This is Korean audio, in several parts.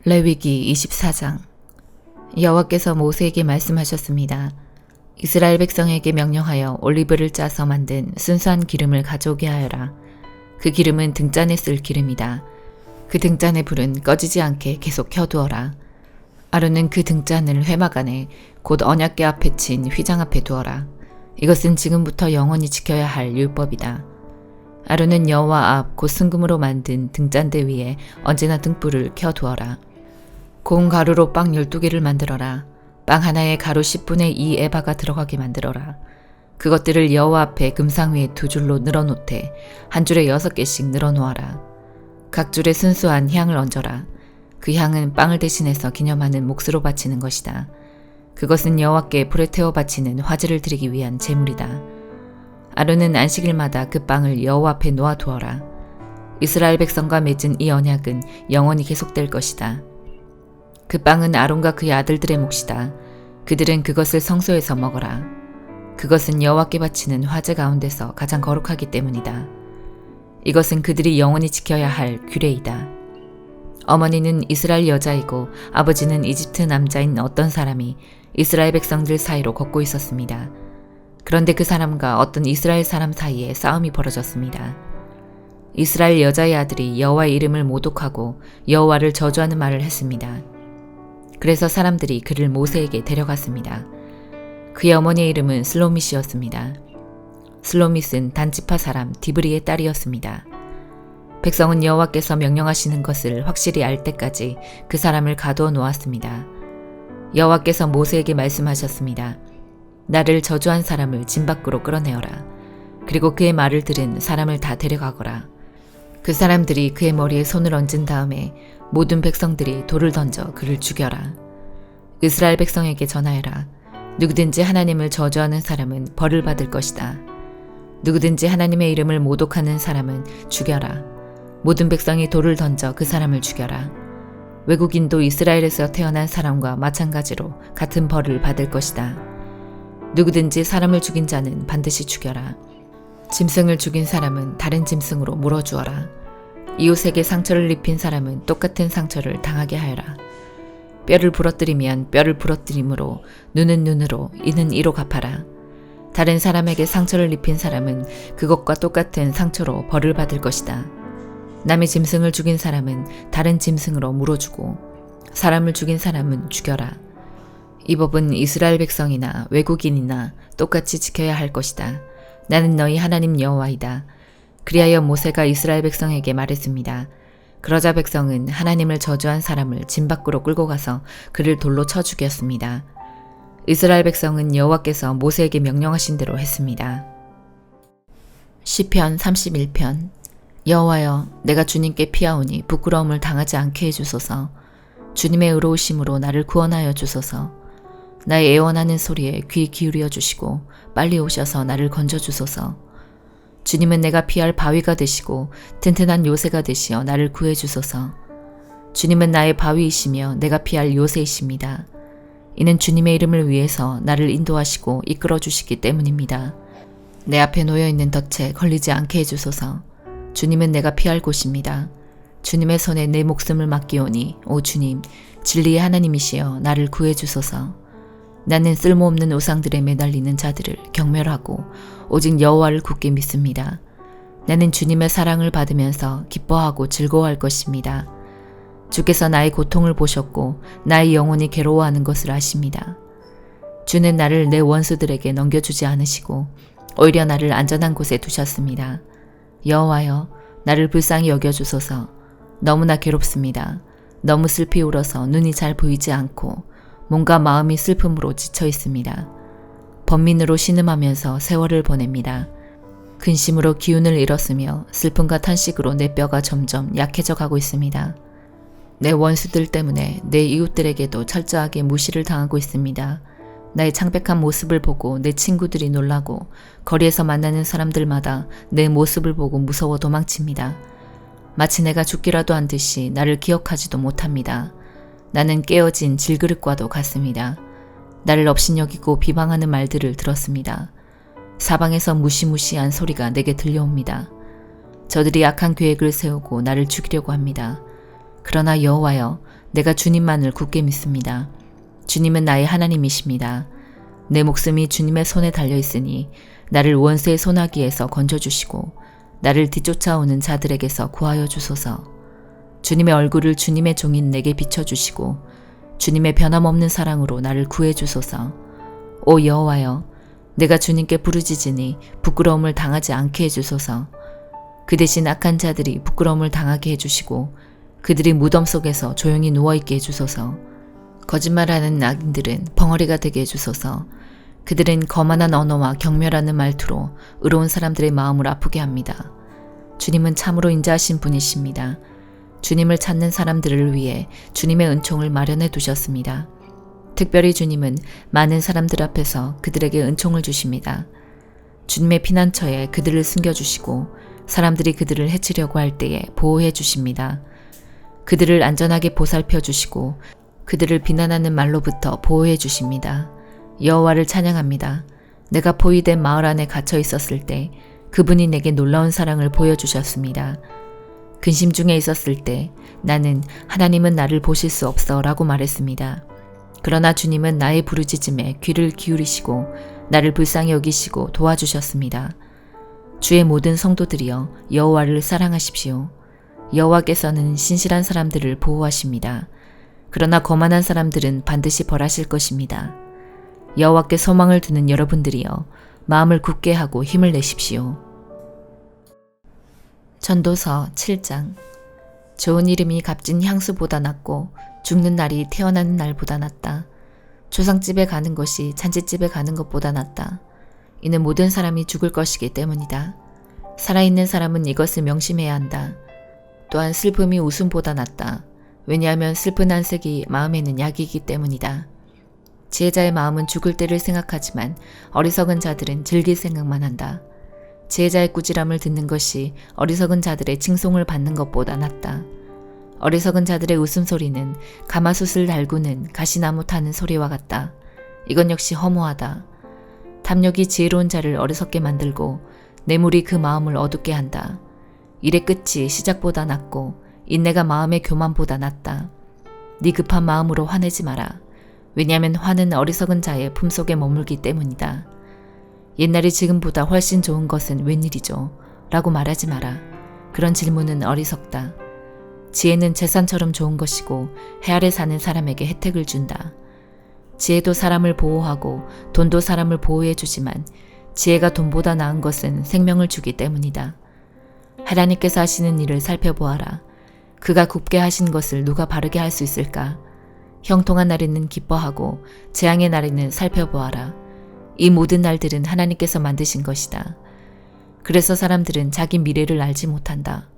레위기 24장. 여호와께서 모세에게 말씀하셨습니다. 이스라엘 백성에게 명령하여 올리브를 짜서 만든 순수한 기름을 가져오게 하여라. 그 기름은 등잔에 쓸 기름이다. 그 등잔의 불은 꺼지지 않게 계속 켜두어라. 아론은 그 등잔을 회막 안에 곧 언약궤 앞에 친 휘장 앞에 두어라. 이것은 지금부터 영원히 지켜야 할 율법이다. 아론은 여호와 앞 곧 순금으로 만든 등잔대 위에 언제나 등불을 켜두어라. 고운 가루로 빵 12개를 만들어라. 빵 하나에 가루 10분의 2 에바가 들어가게 만들어라. 그것들을 여호와 앞에 금상 위에 2줄로 늘어놓되 한 줄에 6개씩 늘어놓아라. 각 줄에 순수한 향을 얹어라. 그 향은 빵을 대신해서 기념하는 몫으로 바치는 것이다. 그것은 여호와께 불에 태워 바치는 화제를 드리기 위한 제물이다. 아론은 안식일마다 그 빵을 여호와 앞에 놓아두어라. 이스라엘 백성과 맺은 이 언약은 영원히 계속될 것이다. 그 빵은 아론과 그의 아들들의 몫이다. 그들은 그것을 성소에서 먹어라. 그것은 여호와께 바치는 화제 가운데서 가장 거룩하기 때문이다. 이것은 그들이 영원히 지켜야 할 규례이다. 어머니는 이스라엘 여자이고 아버지는 이집트 남자인 어떤 사람이 이스라엘 백성들 사이로 걷고 있었습니다. 그런데 그 사람과 어떤 이스라엘 사람 사이에 싸움이 벌어졌습니다. 이스라엘 여자의 아들이 여호와의 이름을 모독하고 여호와를 저주하는 말을 했습니다. 그래서 사람들이 그를 모세에게 데려갔습니다. 그의 어머니의 이름은 슬로밋이었습니다. 슬로밋은 단지파 사람 디브리의 딸이었습니다. 백성은 여호와께서 명령하시는 것을 확실히 알 때까지 그 사람을 가두어 놓았습니다. 여호와께서 모세에게 말씀하셨습니다. 나를 저주한 사람을 진 밖으로 끌어내어라. 그리고 그의 말을 들은 사람을 다 데려가거라. 그 사람들이 그의 머리에 손을 얹은 다음에 모든 백성들이 돌을 던져 그를 죽여라. 이스라엘 백성에게 전하여라. 누구든지 하나님을 저주하는 사람은 벌을 받을 것이다. 누구든지 하나님의 이름을 모독하는 사람은 죽여라. 모든 백성이 돌을 던져 그 사람을 죽여라. 외국인도 이스라엘에서 태어난 사람과 마찬가지로 같은 벌을 받을 것이다. 누구든지 사람을 죽인 자는 반드시 죽여라. 짐승을 죽인 사람은 다른 짐승으로 물어주어라. 이웃에게 상처를 입힌 사람은 똑같은 상처를 당하게 하여라. 뼈를 부러뜨리면 뼈를 부러뜨림으로, 눈은 눈으로, 이는 이로 갚아라. 다른 사람에게 상처를 입힌 사람은 그것과 똑같은 상처로 벌을 받을 것이다. 남의 짐승을 죽인 사람은 다른 짐승으로 물어주고, 사람을 죽인 사람은 죽여라. 이 법은 이스라엘 백성이나 외국인이나 똑같이 지켜야 할 것이다. 나는 너희 하나님 여호와이다. 그리하여 모세가 이스라엘 백성에게 말했습니다. 그러자 백성은 하나님을 저주한 사람을 진 밖으로 끌고 가서 그를 돌로 쳐 죽였습니다. 이스라엘 백성은 여호와께서 모세에게 명령하신 대로 했습니다. 시편 31편. 여호와여, 내가 주님께 피하오니 부끄러움을 당하지 않게 해주소서. 주님의 의로우심으로 나를 구원하여 주소서. 나의 애원하는 소리에 귀 기울여 주시고 빨리 오셔서 나를 건져주소서. 주님은 내가 피할 바위가 되시고 튼튼한 요새가 되시어 나를 구해주소서. 주님은 나의 바위이시며 내가 피할 요새이십니다. 이는 주님의 이름을 위해서 나를 인도하시고 이끌어 주시기 때문입니다. 내 앞에 놓여있는 덫에 걸리지 않게 해주소서. 주님은 내가 피할 곳입니다. 주님의 손에 내 목숨을 맡기오니 오 주님, 진리의 하나님이시여 나를 구해주소서. 나는 쓸모없는 우상들에 매달리는 자들을 경멸하고 오직 여호와를 굳게 믿습니다. 나는 주님의 사랑을 받으면서 기뻐하고 즐거워할 것입니다. 주께서 나의 고통을 보셨고 나의 영혼이 괴로워하는 것을 아십니다. 주는 나를 내 원수들에게 넘겨주지 않으시고 오히려 나를 안전한 곳에 두셨습니다. 여호와여, 나를 불쌍히 여겨주소서. 너무나 괴롭습니다. 너무 슬피 울어서 눈이 잘 보이지 않고 몸과 마음이 슬픔으로 지쳐 있습니다. 번민으로 신음하면서 세월을 보냅니다. 근심으로 기운을 잃었으며 슬픔과 탄식으로 내 뼈가 점점 약해져 가고 있습니다. 내 원수들 때문에 내 이웃들에게도 철저하게 무시를 당하고 있습니다. 나의 창백한 모습을 보고 내 친구들이 놀라고 거리에서 만나는 사람들마다 내 모습을 보고 무서워 도망칩니다. 마치 내가 죽기라도 한 듯이 나를 기억하지도 못합니다. 나는 깨어진 질그릇과도 같습니다. 나를 업신여기고 비방하는 말들을 들었습니다. 사방에서 무시무시한 소리가 내게 들려옵니다. 저들이 악한 계획을 세우고 나를 죽이려고 합니다. 그러나 여호와여, 내가 주님만을 굳게 믿습니다. 주님은 나의 하나님이십니다. 내 목숨이 주님의 손에 달려있으니 나를 원수의 손아귀에서 건져주시고 나를 뒤쫓아오는 자들에게서 구하여 주소서. 주님의 얼굴을 주님의 종인 내게 비춰주시고 주님의 변함없는 사랑으로 나를 구해주소서. 오 여호와여, 내가 주님께 부르짖으니 부끄러움을 당하지 않게 해주소서. 그 대신 악한 자들이 부끄러움을 당하게 해주시고 그들이 무덤 속에서 조용히 누워있게 해주소서. 거짓말하는 악인들은 벙어리가 되게 해주소서. 그들은 거만한 언어와 경멸하는 말투로 의로운 사람들의 마음을 아프게 합니다. 주님은 참으로 인자하신 분이십니다. 주님을 찾는 사람들을 위해 주님의 은총을 마련해 두셨습니다. 특별히 주님은 많은 사람들 앞에서 그들에게 은총을 주십니다. 주님의 피난처에 그들을 숨겨주시고 사람들이 그들을 해치려고 할 때에 보호해 주십니다. 그들을 안전하게 보살펴 주시고 그들을 비난하는 말로부터 보호해 주십니다. 여호와를 찬양합니다. 내가 포위된 마을 안에 갇혀 있었을 때 그분이 내게 놀라운 사랑을 보여주셨습니다. 근심 중에 있었을 때 나는 하나님은 나를 보실 수 없어 라고 말했습니다. 그러나 주님은 나의 부르짖음에 귀를 기울이시고 나를 불쌍히 여기시고 도와주셨습니다. 주의 모든 성도들이여 여호와를 사랑하십시오. 여호와께서는 신실한 사람들을 보호하십니다. 그러나 거만한 사람들은 반드시 벌하실 것입니다. 여호와께 소망을 두는 여러분들이여 마음을 굳게 하고 힘을 내십시오. 전도서 7장. 좋은 이름이 값진 향수보다 낫고 죽는 날이 태어나는 날보다 낫다. 조상집에 가는 것이 잔치집에 가는 것보다 낫다. 이는 모든 사람이 죽을 것이기 때문이다. 살아있는 사람은 이것을 명심해야 한다. 또한 슬픔이 웃음보다 낫다. 왜냐하면 슬픈 안색이 마음에는 약이기 때문이다. 지혜자의 마음은 죽을 때를 생각하지만 어리석은 자들은 즐길 생각만 한다. 지혜자의 꾸지람을 듣는 것이 어리석은 자들의 칭송을 받는 것보다 낫다. 어리석은 자들의 웃음소리는 가마솥을 달구는 가시나무 타는 소리와 같다. 이건 역시 허무하다. 탐욕이 지혜로운 자를 어리석게 만들고 뇌물이 그 마음을 어둡게 한다. 일의 끝이 시작보다 낫고 인내가 마음의 교만보다 낫다. 네 급한 마음으로 화내지 마라. 왜냐하면 화는 어리석은 자의 품속에 머물기 때문이다. 옛날이 지금보다 훨씬 좋은 것은 웬일이죠? 라고 말하지 마라. 그런 질문은 어리석다. 지혜는 재산처럼 좋은 것이고 해 아래 사는 사람에게 혜택을 준다. 지혜도 사람을 보호하고 돈도 사람을 보호해주지만 지혜가 돈보다 나은 것은 생명을 주기 때문이다. 하나님께서 하시는 일을 살펴보아라. 그가 굽게 하신 것을 누가 바르게 할 수 있을까? 형통한 날에는 기뻐하고 재앙의 날에는 살펴보아라. 이 모든 날들은 하나님께서 만드신 것이다. 그래서 사람들은 자기 미래를 알지 못한다.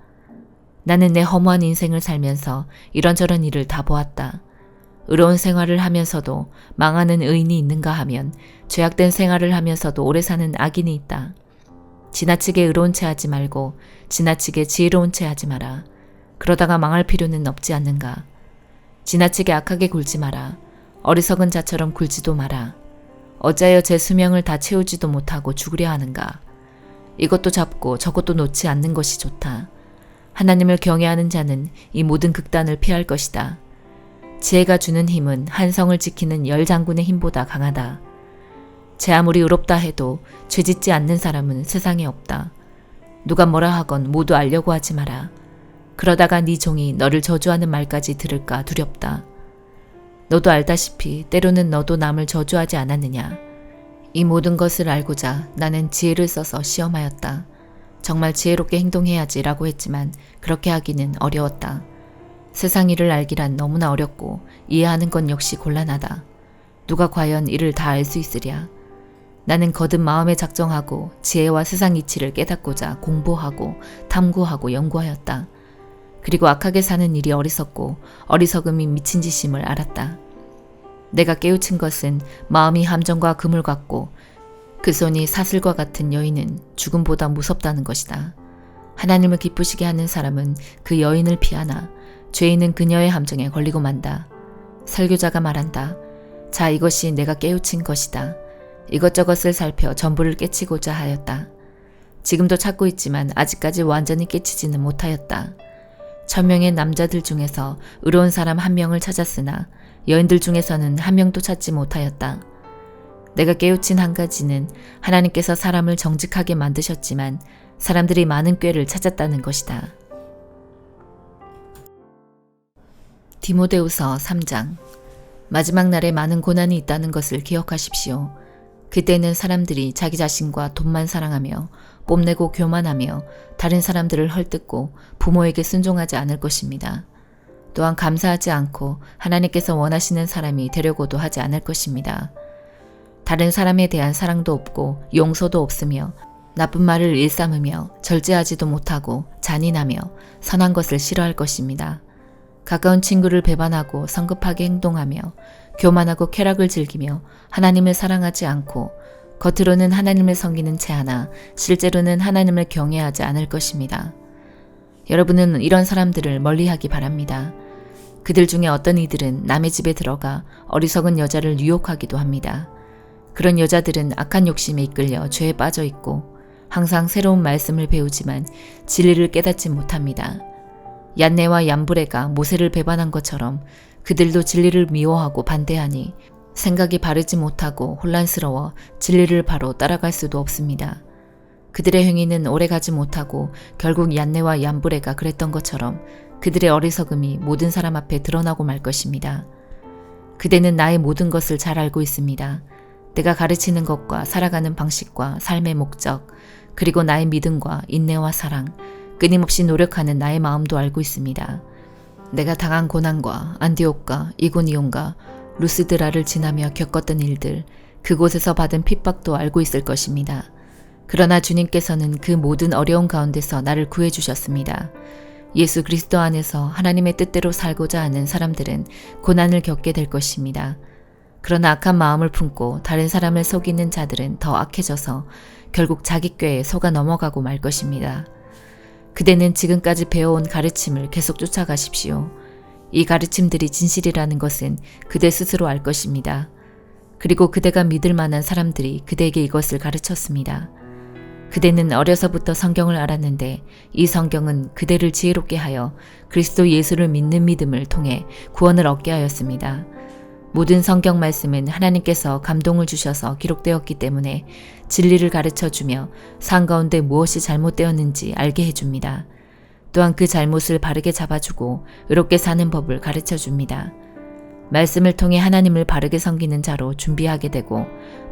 나는 내 허무한 인생을 살면서 이런저런 일을 다 보았다. 의로운 생활을 하면서도 망하는 의인이 있는가 하면 죄악된 생활을 하면서도 오래 사는 악인이 있다. 지나치게 의로운 채 하지 말고 지나치게 지혜로운 채 하지 마라. 그러다가 망할 필요는 없지 않는가. 지나치게 악하게 굴지 마라. 어리석은 자처럼 굴지도 마라. 어찌하여 제 수명을 다 채우지도 못하고 죽으려 하는가. 이것도 잡고 저것도 놓지 않는 것이 좋다. 하나님을 경외하는 자는 이 모든 극단을 피할 것이다. 지혜가 주는 힘은 한 성을 지키는 10장군의 힘보다 강하다. 제 아무리 의롭다 해도 죄짓지 않는 사람은 세상에 없다. 누가 뭐라 하건 모두 알려고 하지 마라. 그러다가 네 종이 너를 저주하는 말까지 들을까 두렵다. 너도 알다시피 때로는 너도 남을 저주하지 않았느냐. 이 모든 것을 알고자 나는 지혜를 써서 시험하였다. 정말 지혜롭게 행동해야지 라고 했지만 그렇게 하기는 어려웠다. 세상 일을 알기란 너무나 어렵고 이해하는 건 역시 곤란하다. 누가 과연 이를 다 알 수 있으랴. 나는 거듭 마음에 작정하고 지혜와 세상 이치를 깨닫고자 공부하고 탐구하고 연구하였다. 그리고 악하게 사는 일이 어리석고 어리석음이 미친 짓임을 알았다. 내가 깨우친 것은 마음이 함정과 그물 같고 그 손이 사슬과 같은 여인은 죽음보다 무섭다는 것이다. 하나님을 기쁘시게 하는 사람은 그 여인을 피하나 죄인은 그녀의 함정에 걸리고 만다. 설교자가 말한다. 자, 이것이 내가 깨우친 것이다. 이것저것을 살펴 전부를 깨치고자 하였다. 지금도 찾고 있지만 아직까지 완전히 깨치지는 못하였다. 1000명의 남자들 중에서 의로운 사람 1명을 찾았으나 여인들 중에서는 1명도 찾지 못하였다. 내가 깨우친 한 가지는 하나님께서 사람을 정직하게 만드셨지만 사람들이 많은 꾀를 찾았다는 것이다. 디모데후서 3장. 마지막 날에 많은 고난이 있다는 것을 기억하십시오. 그때는 사람들이 자기 자신과 돈만 사랑하며 뽐내고 교만하며 다른 사람들을 헐뜯고 부모에게 순종하지 않을 것입니다. 또한 감사하지 않고 하나님께서 원하시는 사람이 되려고도 하지 않을 것입니다. 다른 사람에 대한 사랑도 없고 용서도 없으며 나쁜 말을 일삼으며 절제하지도 못하고 잔인하며 선한 것을 싫어할 것입니다. 가까운 친구를 배반하고 성급하게 행동하며 교만하고 쾌락을 즐기며 하나님을 사랑하지 않고 겉으로는 하나님을 섬기는 채하나 실제로는 하나님을 경외하지 않을 것입니다. 여러분은 이런 사람들을 멀리하기 바랍니다. 그들 중에 어떤 이들은 남의 집에 들어가 어리석은 여자를 유혹하기도 합니다. 그런 여자들은 악한 욕심에 이끌려 죄에 빠져 있고 항상 새로운 말씀을 배우지만 진리를 깨닫지 못합니다. 얀네와 얀브레가 모세를 배반한 것처럼 그들도 진리를 미워하고 반대하니 생각이 바르지 못하고 혼란스러워 진리를 바로 따라갈 수도 없습니다. 그들의 행위는 오래가지 못하고 결국 얀네와 얀브레가 그랬던 것처럼 그들의 어리석음이 모든 사람 앞에 드러나고 말 것입니다. 그대는 나의 모든 것을 잘 알고 있습니다. 내가 가르치는 것과 살아가는 방식과 삶의 목적, 그리고 나의 믿음과 인내와 사랑, 끊임없이 노력하는 나의 마음도 알고 있습니다. 내가 당한 고난과 안디옥과 이고니온과 루스드라를 지나며 겪었던 일들, 그곳에서 받은 핍박도 알고 있을 것입니다. 그러나 주님께서는 그 모든 어려운 가운데서 나를 구해주셨습니다. 예수 그리스도 안에서 하나님의 뜻대로 살고자 하는 사람들은 고난을 겪게 될 것입니다. 그러나 악한 마음을 품고 다른 사람을 속이는 자들은 더 악해져서 결국 자기 꾀에 속아 넘어가고 말 것입니다. 그대는 지금까지 배워온 가르침을 계속 쫓아가십시오. 이 가르침들이 진실이라는 것은 그대 스스로 알 것입니다. 그리고 그대가 믿을 만한 사람들이 그대에게 이것을 가르쳤습니다. 그대는 어려서부터 성경을 알았는데 이 성경은 그대를 지혜롭게 하여 그리스도 예수를 믿는 믿음을 통해 구원을 얻게 하였습니다. 모든 성경 말씀은 하나님께서 감동을 주셔서 기록되었기 때문에 진리를 가르쳐주며 삶 가운데 무엇이 잘못되었는지 알게 해줍니다. 또한 그 잘못을 바르게 잡아주고 의롭게 사는 법을 가르쳐줍니다. 말씀을 통해 하나님을 바르게 섬기는 자로 준비하게 되고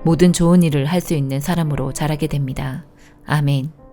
모든 좋은 일을 할 수 있는 사람으로 자라게 됩니다. 아멘.